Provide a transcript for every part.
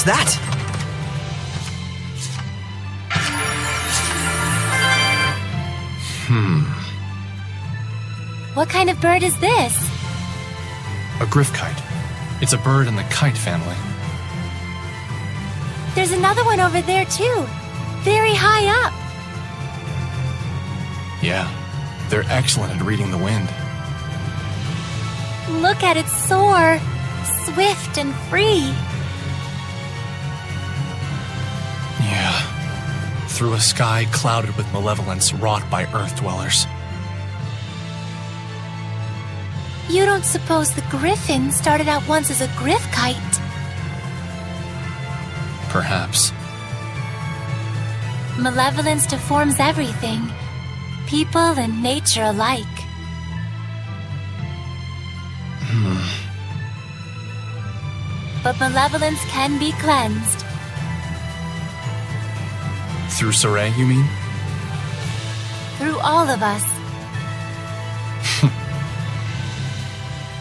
What's that? What kind of bird is this? A griffkite. It's a bird in the kite family. There's another one over there too. Very high up. Yeah, they're excellent at reading the wind. Look at it soar. Swift and free. Yeah. Through a sky clouded with malevolence wrought by earth dwellers. You don't suppose the griffin started out once as a griffkite? Perhaps. Malevolence deforms everything. People and nature alike. But malevolence can be cleansed. Through Saray, you mean? Through all of us.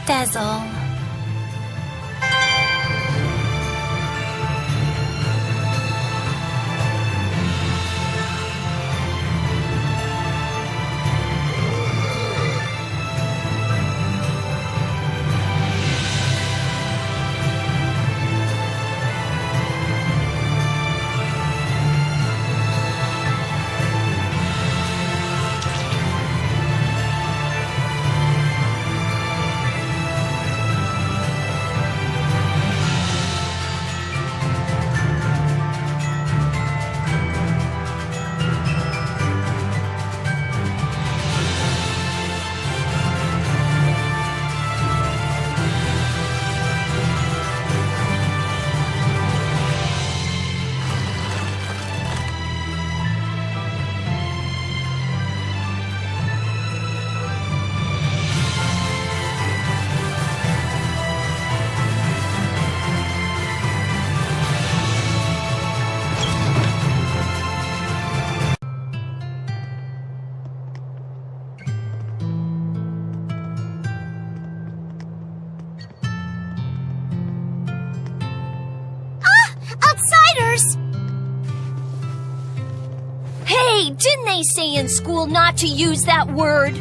Dazzle. Outsiders! Hey, didn't they say in school not to use that word?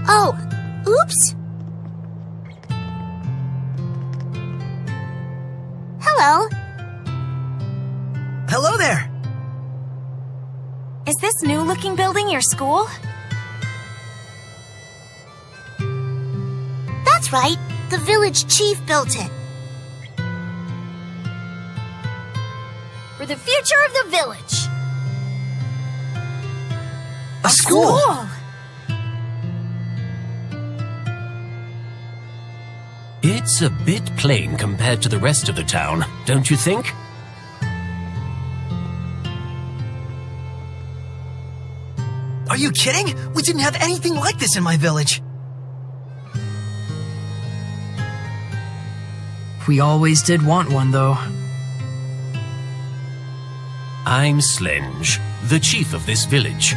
Oh, oops. Hello. Hello there! Is this new-looking building your school? That's right. The village chief built it. For the future of the village. A school? It's a bit plain compared to the rest of the town, don't you think? Are you kidding? We didn't have anything like this in my village. We always did want one, though. I'm Slenge, the chief of this village.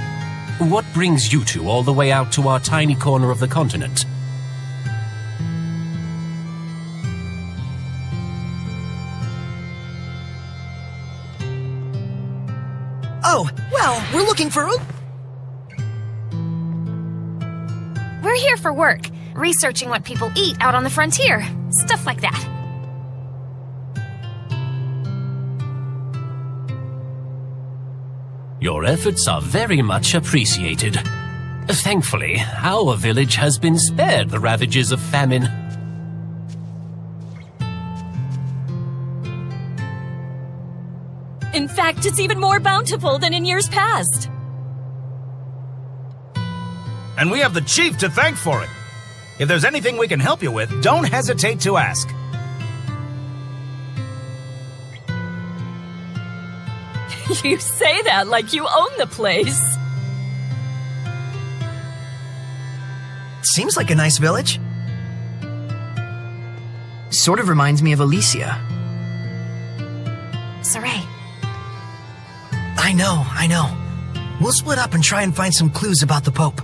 What brings you two all the way out to our tiny corner of the continent? Oh, well, we're looking for... We're here for work, researching what people eat out on the frontier. Stuff like that. Your efforts are very much appreciated. Thankfully, our village has been spared the ravages of famine. In fact, it's even more bountiful than in years past. And we have the chief to thank for it. If there's anything we can help you with, don't hesitate to ask. You say that like you own the place. Seems like a nice village. Sort of reminds me of Alicia. Saray. I know. We'll split up and try and find some clues about the Pope.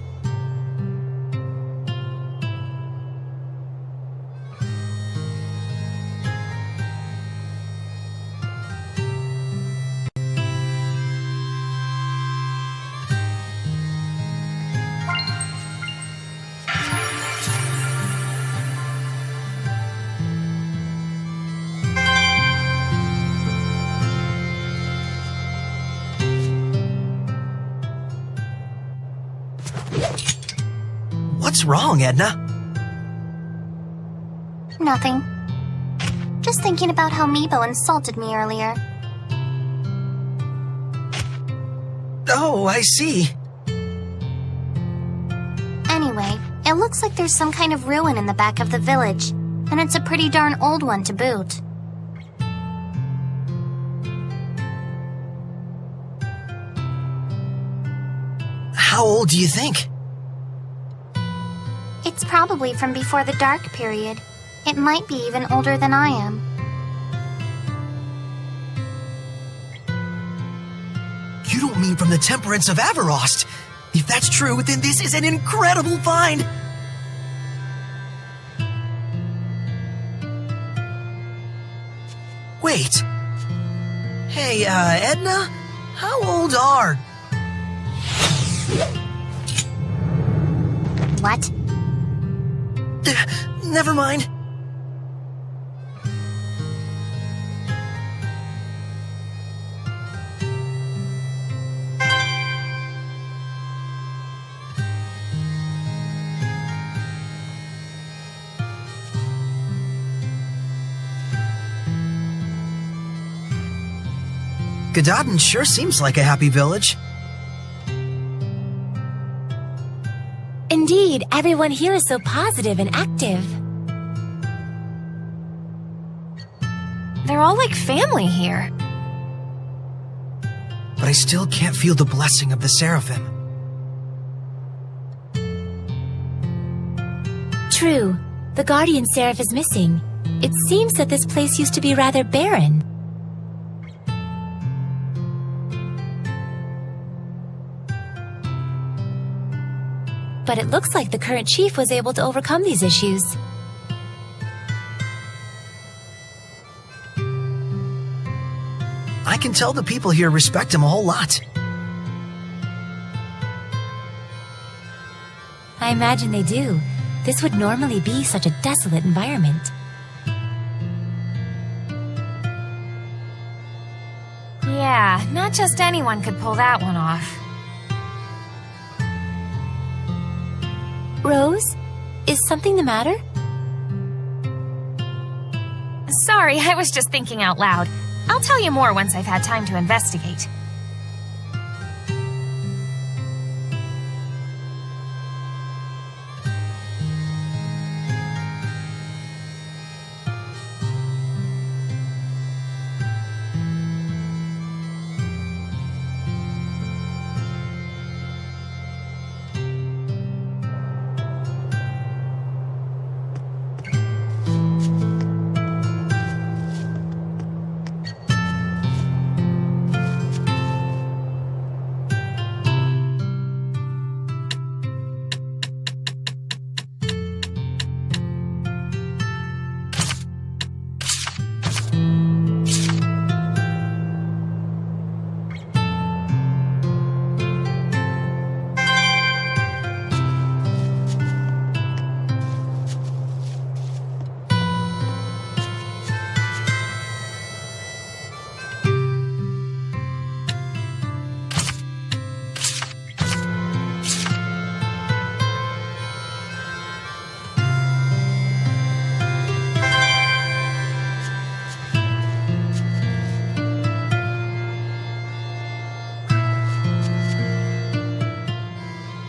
What's wrong, Edna? Nothing. Just thinking about how Meebo insulted me earlier. Oh, I see. Anyway, it looks like there's some kind of ruin in the back of the village, and it's a pretty darn old one to boot. How old do you think? It's probably from before the Dark Period. It might be even older than I am. You don't mean from the temperance of Avarost? If that's true, then this is an incredible find! Wait. Hey, Edna? How old are... What? Never mind. Gododdin sure seems like a happy village. Indeed, everyone here is so positive and active. They're all like family here. But I still can't feel the blessing of the Seraphim. True. The Guardian Seraph is missing. It seems that this place used to be rather barren. But it looks like the current chief was able to overcome these issues. I can tell the people here respect him a whole lot. I imagine they do. This would normally be such a desolate environment. Yeah, not just anyone could pull that one off. Rose, is something the matter? Sorry, I was just thinking out loud. I'll tell you more once I've had time to investigate.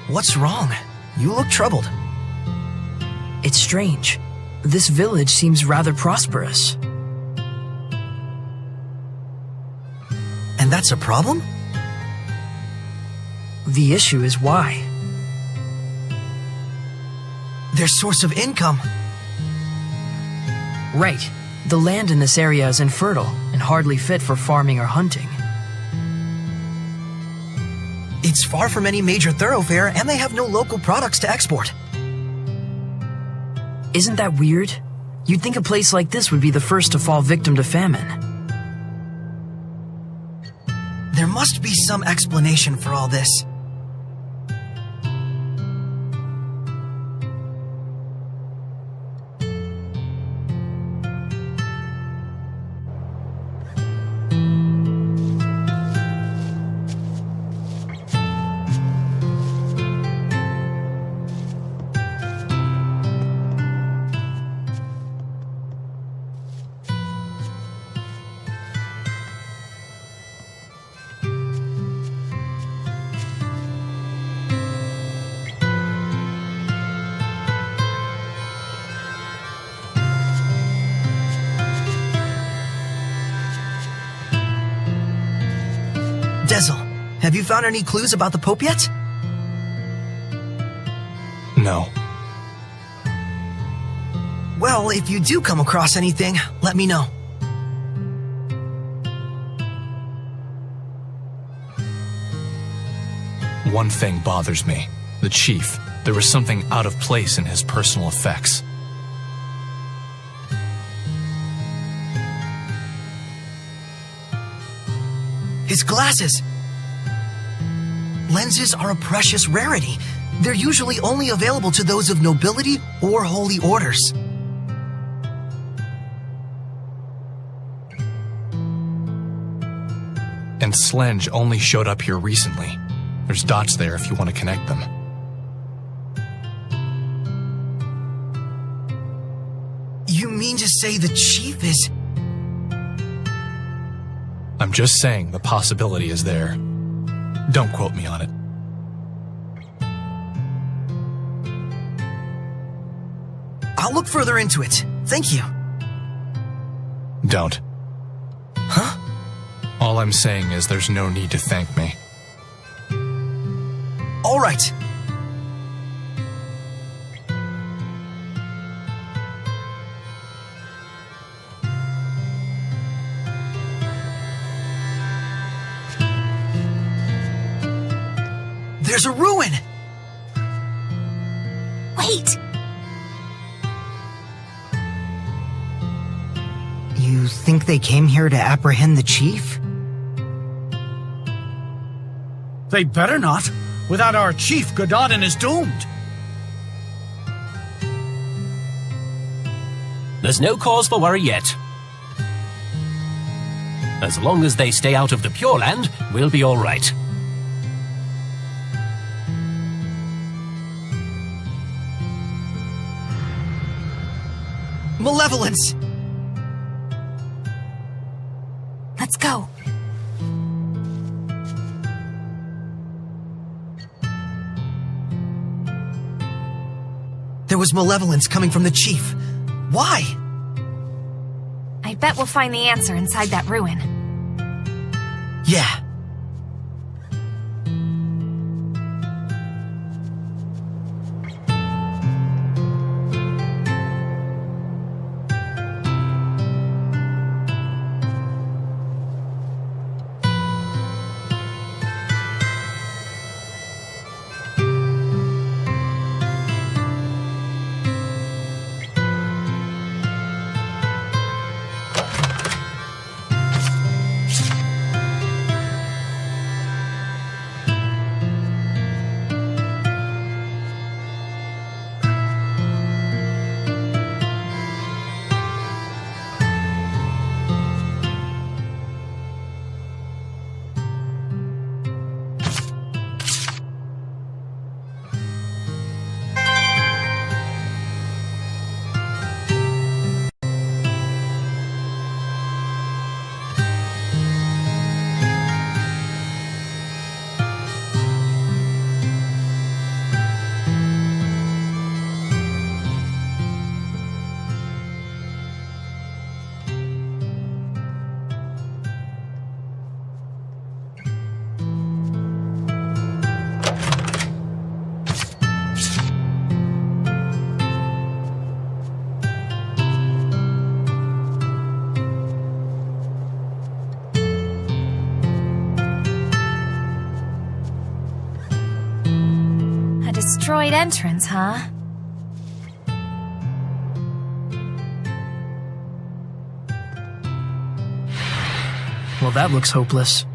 What's wrong? You look troubled. It's strange. This village seems rather prosperous. And that's a problem? The issue is why. Their source of income. Right. The land in this area is infertile and hardly fit for farming or hunting. It's far from any major thoroughfare, and they have no local products to export. Isn't that weird? You'd think a place like this would be the first to fall victim to famine. There must be some explanation for all this. Dezel, have you found any clues about the Pope yet? No. Well, if you do come across anything, let me know. One thing bothers me. The Chief. There was something out of place in his personal effects. His glasses! Lenses are a precious rarity. They're usually only available to those of nobility or holy orders. And Slenge only showed up here recently. There's dots there if you want to connect them. You mean to say the Chief is... I'm just saying the possibility is there. Don't quote me on it. I'll look further into it. Thank you. Don't. Huh? All I'm saying is there's no need to thank me. All right. There's a ruin! Wait! You think they came here to apprehend the Chief? They better not. Without our chief, Gododdin is doomed. There's no cause for worry yet. As long as they stay out of the Pure Land, we'll be all right. Malevolence! Let's go. There was malevolence coming from the Chief. Why? I bet we'll find the answer inside that ruin. Yeah. Destroyed entrance, huh? Well, that looks hopeless.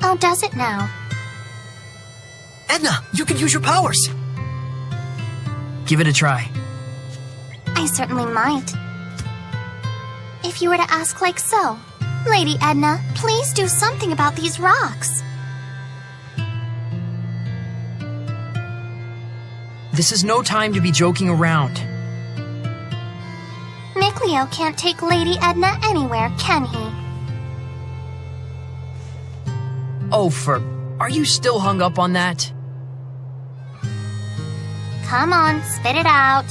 Oh, does it now? Edna, you can use your powers! Give it a try. I certainly might. If you were to ask like so, Lady Edna, please do something about these rocks. This is no time to be joking around. Mikleo can't take Lady Edna anywhere, can he? Oh, are you still hung up on that? Come on, spit it out.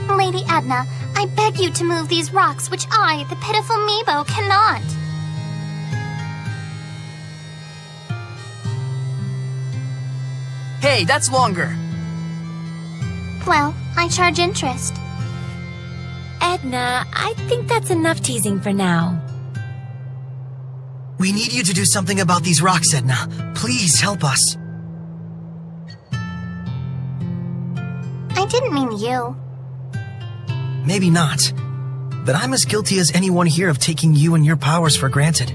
Lady Edna, I beg you to move these rocks which I, the pitiful Meebo, cannot. Hey, that's longer. Well, I charge interest. Edna, I think that's enough teasing for now. We need you to do something about these rocks, Edna. Please help us. I didn't mean you. Maybe not. But I'm as guilty as anyone here of taking you and your powers for granted.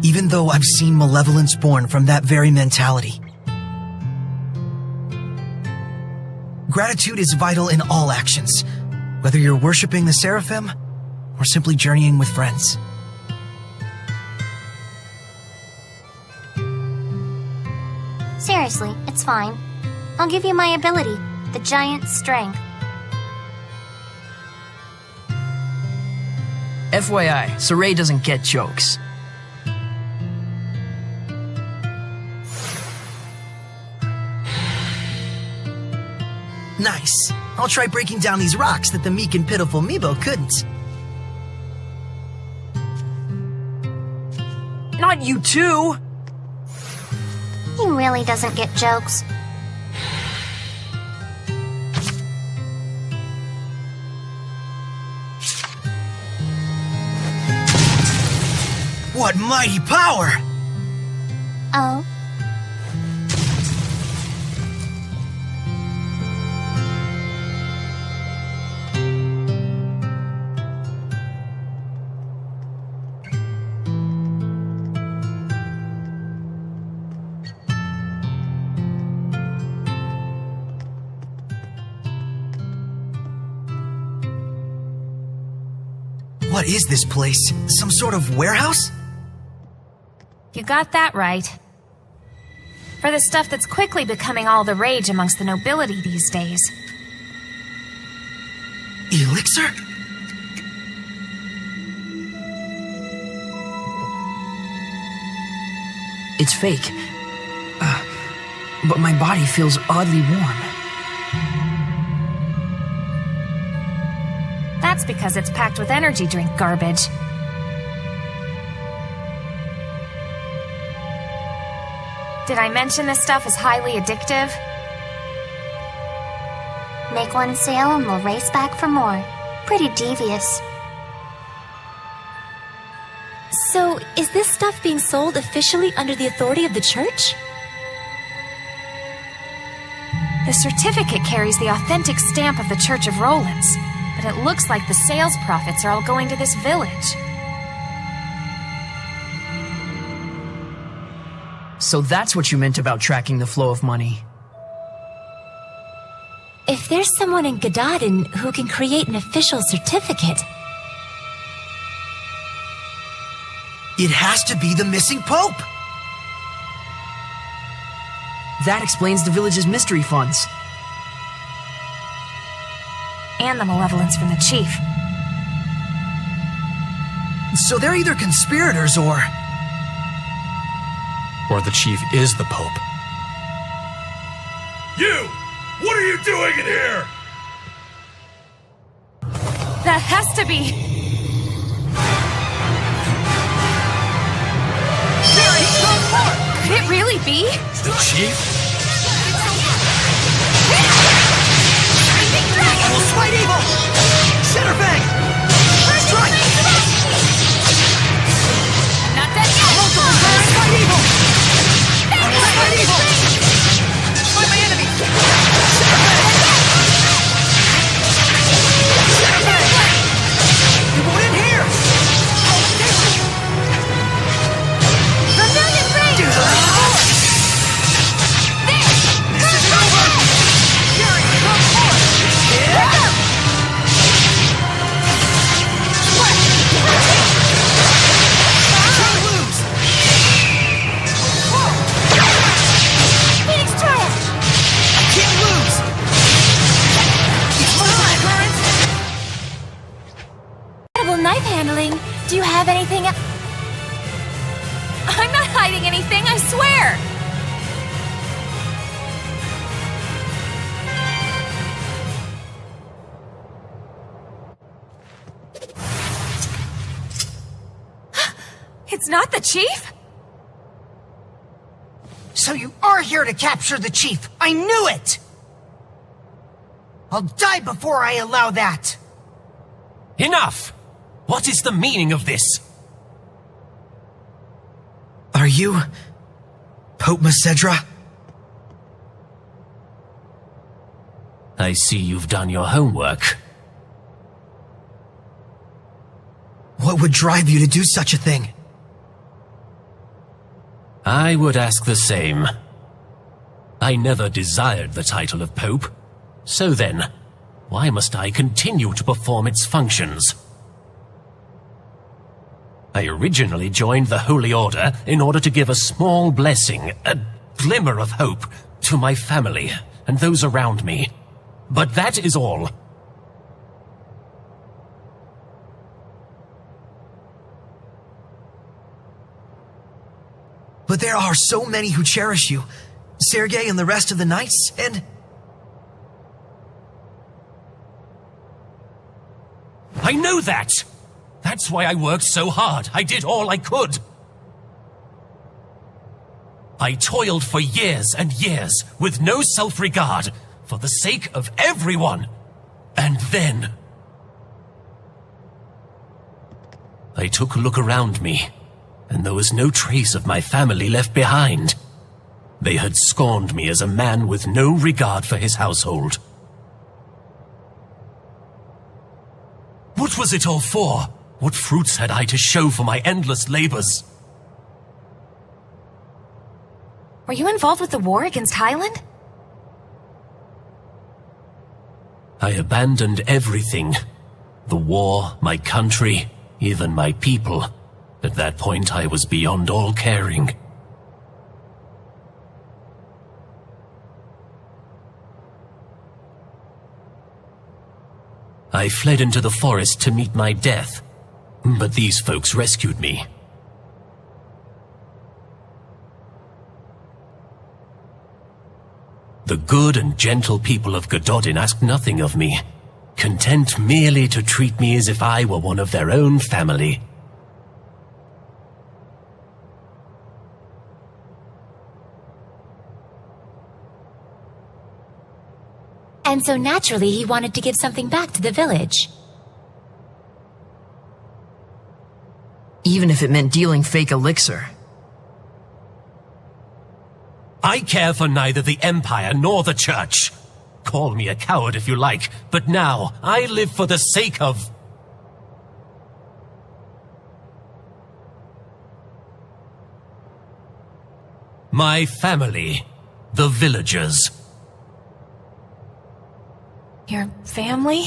Even though I've seen malevolence born from that very mentality. Gratitude is vital in all actions, whether you're worshipping the Seraphim or simply journeying with friends. Seriously, it's fine. I'll give you my ability, the giant strength. FYI, Saray doesn't get jokes. Nice. I'll try breaking down these rocks that the meek and pitiful Meebo couldn't. Not you too! He really doesn't get jokes. What mighty power! Oh? What is this place? Some sort of warehouse? You got that right. For the stuff that's quickly becoming all the rage amongst the nobility these days. Elixir? It's fake. But my body feels oddly warm. That's because it's packed with energy drink garbage. Did I mention this stuff is highly addictive? Make one sale and we'll race back for more. Pretty devious. So, is this stuff being sold officially under the authority of the church? The certificate carries the authentic stamp of the Church of Rollins, but it looks like the sales profits are all going to this village. So that's what you meant about tracking the flow of money. If there's someone in Gododdin who can create an official certificate... It has to be the missing Pope! That explains the village's mystery funds. And the malevolence from the chief. So they're either conspirators or the chief is the Pope. You! What are you doing in here? That has to be... Could it really be? The chief? Almost White Evil! Centerfang! Strike! Not that White Evil! Almost White Evil! Find my enemy! Centerfang! You went in here! Rebellion Rain! This isn't over! Fury, come forth! Can't lose! Phoenix Trial! Can't lose! It's mine! Incredible knife handling. Do you have anything else? I'm not hiding anything, I swear! It's not the chief? So you are here to capture the chief! I knew it! I'll die before I allow that! Enough! What is the meaning of this? Are you... Pope Macedra? I see you've done your homework. What would drive you to do such a thing? I would ask the same. I never desired the title of Pope. So then, why must I continue to perform its functions? I originally joined the Holy Order in order to give a small blessing, a glimmer of hope, to my family and those around me. But that is all. But there are so many who cherish you. Sergei and the rest of the knights, and... I know that! That's why I worked so hard. I did all I could. I toiled for years and years, with no self-regard, for the sake of everyone. And then... I took a look around me, and there was no trace of my family left behind. They had scorned me as a man with no regard for his household. What was it all for? What fruits had I to show for my endless labors? Were you involved with the war against Highland? I abandoned everything. The war, my country, even my people. At that point, I was beyond all caring. I fled into the forest to meet my death, but these folks rescued me. The good and gentle people of Gododdin asked nothing of me, content merely to treat me as if I were one of their own family. And so naturally he wanted to give something back to the village. Even if it meant dealing fake elixir. I care for neither the Empire nor the Church. Call me a coward if you like, but now I live for the sake of... my family, the villagers. Your family?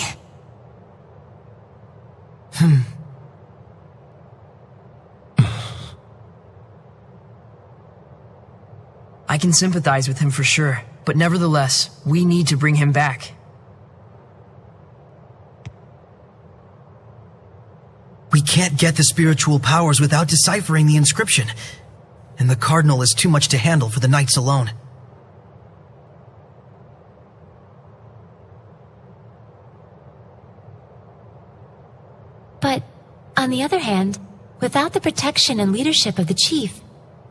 I can sympathize with him for sure, but nevertheless, we need to bring him back. We can't get the spiritual powers without deciphering the inscription. And the Cardinal is too much to handle for the knights alone. But, on the other hand, without the protection and leadership of the chief,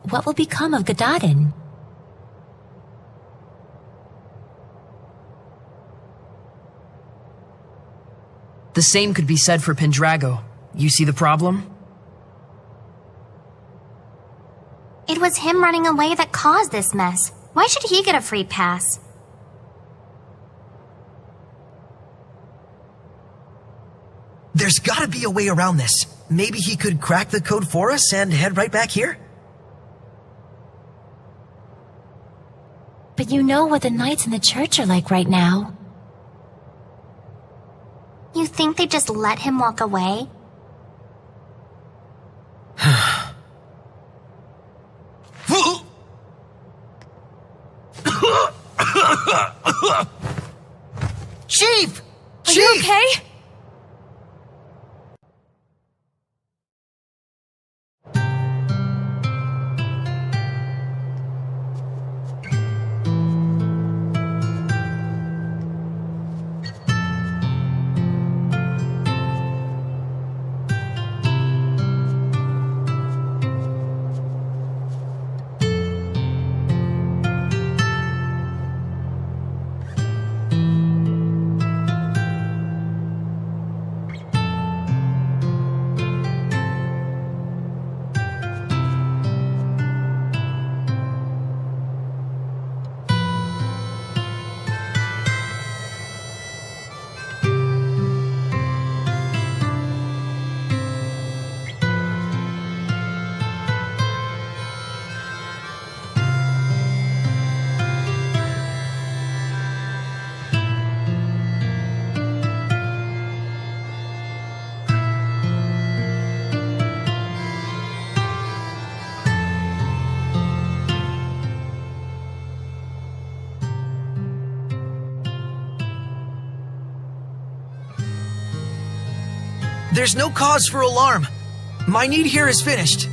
what will become of Gododdin? The same could be said for Pendrago. You see the problem? It was him running away that caused this mess. Why should he get a free pass? There's gotta be a way around this. Maybe he could crack the code for us and head right back here? But you know what the knights in the church are like right now. You think they just let him walk away? Chief! Are you okay? There's no cause for alarm. My need here is finished.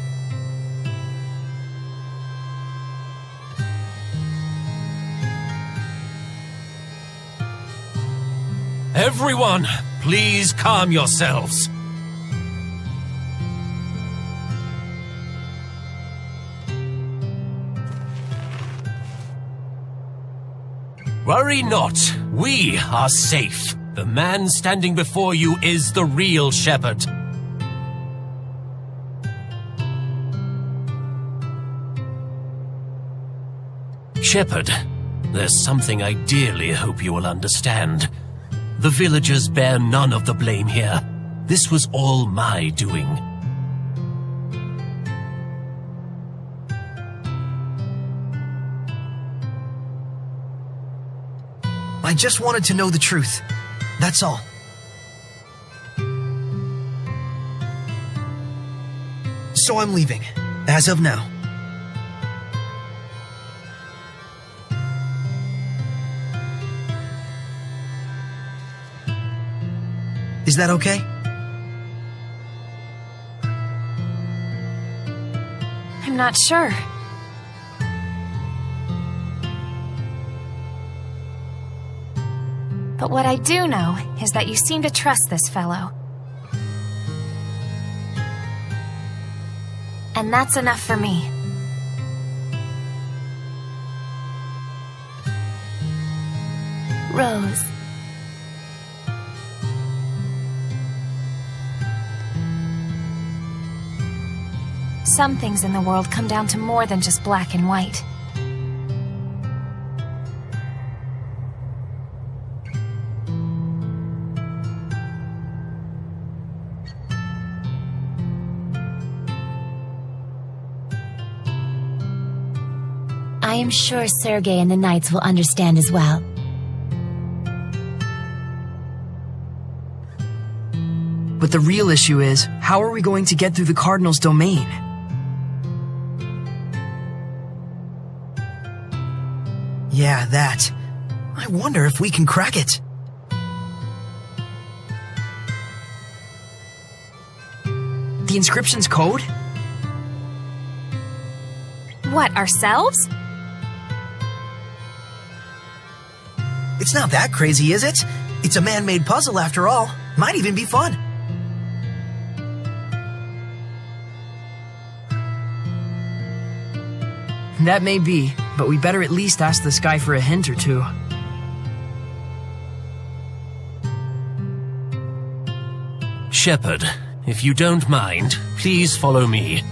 Everyone, please calm yourselves. Worry not, we are safe. The man standing before you is the real shepherd. Shepherd, there's something I dearly hope you will understand. The villagers bear none of the blame here. This was all my doing. I just wanted to know the truth. That's all. So I'm leaving, as of now. Is that okay? I'm not sure. But what I do know is that you seem to trust this fellow. And that's enough for me. Rose. Some things in the world come down to more than just black and white. I am sure Sergei and the Knights will understand as well. But the real issue is, how are we going to get through the Cardinal's domain? Yeah, that. I wonder if we can crack it. The inscription's code? What, ourselves? It's not that crazy, is it? It's a man-made puzzle after all. Might even be fun. That may be, but we better at least ask this guy for a hint or two. Shepherd, if you don't mind, please follow me.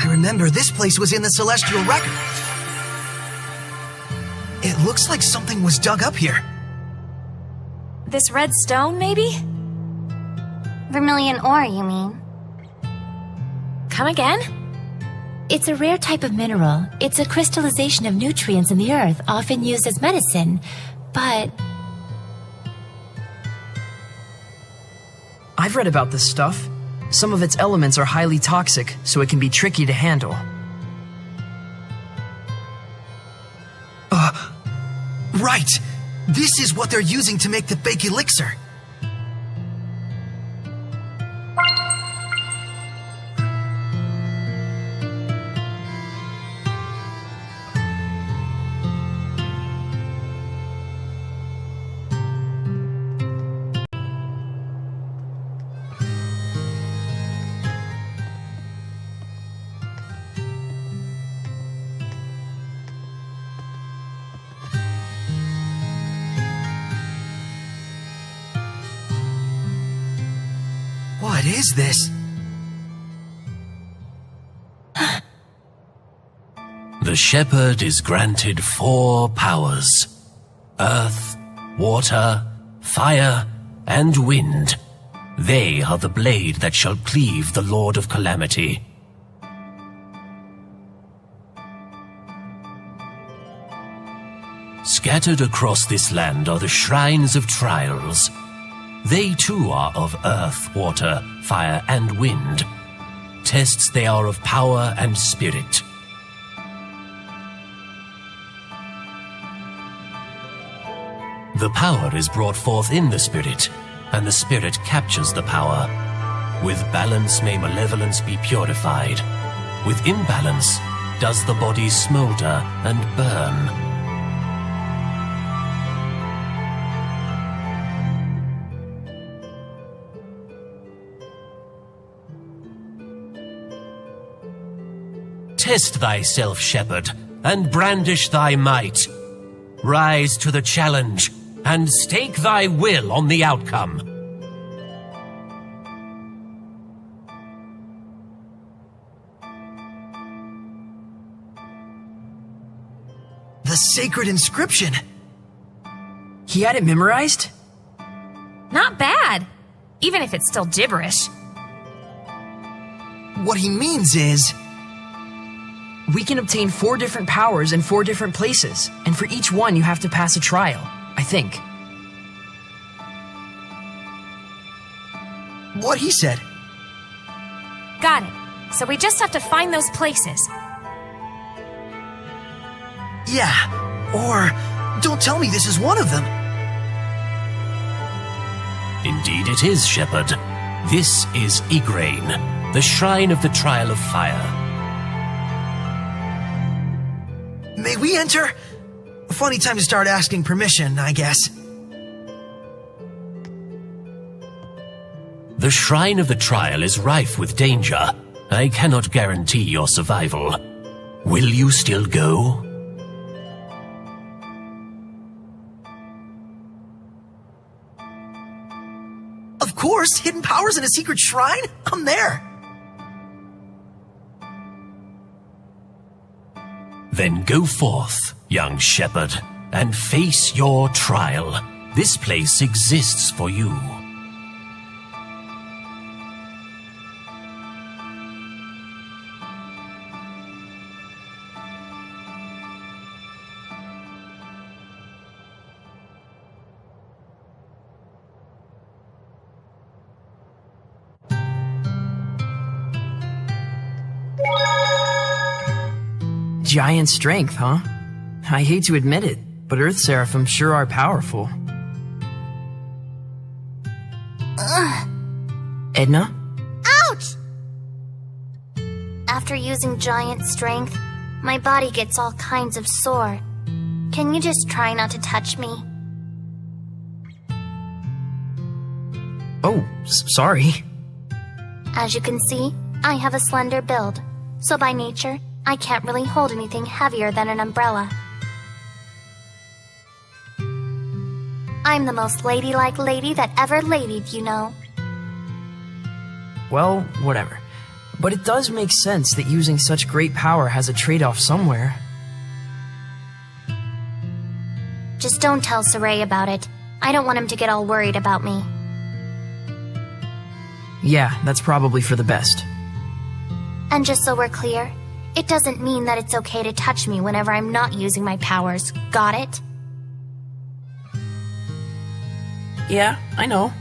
Remember, this place was in the Celestial Record. It looks like something was dug up here. This red stone, maybe? Vermilion ore, you mean? Come again? It's a rare type of mineral. It's a crystallization of nutrients in the earth, often used as medicine. But I've read about this stuff. Some of its elements are highly toxic, so it can be tricky to handle. Right! This is what they're using to make the fake elixir. What is this? The shepherd is granted 4 powers: earth, water, fire, and wind. They are the blade that shall cleave the Lord of Calamity. Scattered across this land are the shrines of trials. They too are of earth, water, fire, and wind. Tests they are of power and spirit. The power is brought forth in the spirit, and the spirit captures the power. With balance may malevolence be purified. With imbalance does the body smolder and burn. Test thyself, shepherd, and brandish thy might. Rise to the challenge, and stake thy will on the outcome. The sacred inscription! He had it memorized? Not bad, even if it's still gibberish. What he means is... we can obtain 4 different powers in 4 different places, and for each one you have to pass a trial, I think. What he said. Got it. So we just have to find those places. Yeah, or don't tell me this is one of them. Indeed it is, shepherd. This is Igraine, the shrine of the Trial of Fire. May we enter? Funny time to start asking permission, I guess. The Shrine of the Trial is rife with danger. I cannot guarantee your survival. Will you still go? Of course, hidden powers in a secret shrine? I'm there. Then go forth, young shepherd, and face your trial. This place exists for you. Giant strength, huh? I hate to admit it, but Earth Seraphim sure are powerful. Ugh. Edna? Ouch! After using giant strength, my body gets all kinds of sore. Can you just try not to touch me? Oh, sorry. As you can see, I have a slender build, so by nature, I can't really hold anything heavier than an umbrella. I'm the most ladylike lady that ever ladied, you know. Well, whatever. But it does make sense that using such great power has a trade-off somewhere. Just don't tell Saray about it. I don't want him to get all worried about me. Yeah, that's probably for the best. And just so we're clear, it doesn't mean that it's okay to touch me whenever I'm not using my powers. Got it? Yeah, I know.